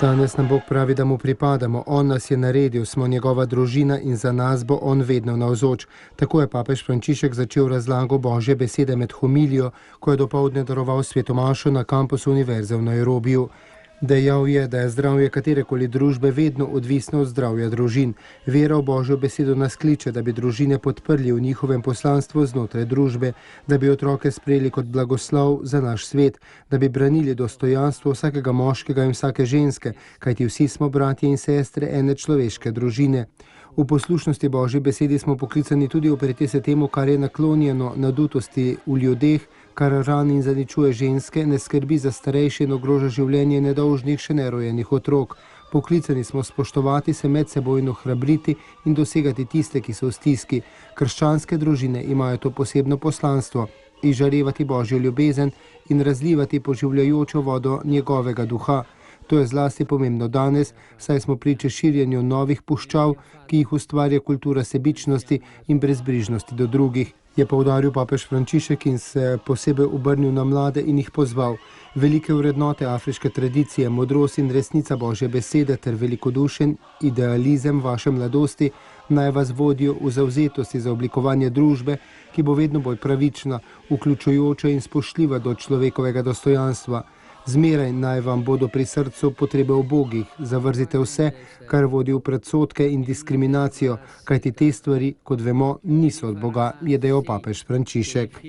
Danes nam Bog pravi, da mu pripadamo. On nas je naredil, smo njegova družina in za nas bo on vedno navzoč. Tako je papež Frančišek začel razlago Božje besede med homilijo, ko je dopoldne daroval svetomašo na kampusu univerze v Nairobiju. Dejal je, da je zdravje katerekoli družbe vedno odvisno od zdravja družin. Vera v Božjo besedo nas kliče, da bi družine podprli v njihovem poslanstvu znotraj družbe, da bi otroke sprejeli kot blagoslov za naš svet, da bi branili dostojanstvo vsakega moškega in vsake ženske, kajti vsi smo bratje in sestre ene človeške družine. V poslušnosti Božji besedi smo poklicani tudi opreti se temu, kar je naklonjeno nadutosti v ljudeh, kar rani in zaničuje ženske, ne skrbi za starejše in ogroža življenje nedolžnih še nerojenih otrok. Poklicani smo spoštovati se, medsebojno hrabriti in dosegati tiste, ki so v stiski. Krščanske družine imajo to posebno poslanstvo: izžarevati Božjo ljubezen in razlivati poživljajočo vodo njegovega duha. To je zlasti pomembno danes, saj smo priče širjenju novih puščav, ki jih ustvarja kultura sebičnosti in brezbrižnosti do drugih, je poudaril papež Frančišek in se posebej obrnil na mlade in jih pozval: velike vrednote afriške tradicije, modrost in resnica Božje besede ter velikodušen idealizem vaše mladosti naj vas vodijo v zavzetosti za oblikovanje družbe, ki bo vedno bolj pravična, vključujoča in spoštljiva do človekovega dostojanstva. Zmeraj naj vam bodo pri srcu potrebe ubogih, zavrzite vse, kar vodi v predsodke in diskriminacijo, kajti te stvari, kot vemo, niso od Boga, je dejal papež Frančišek.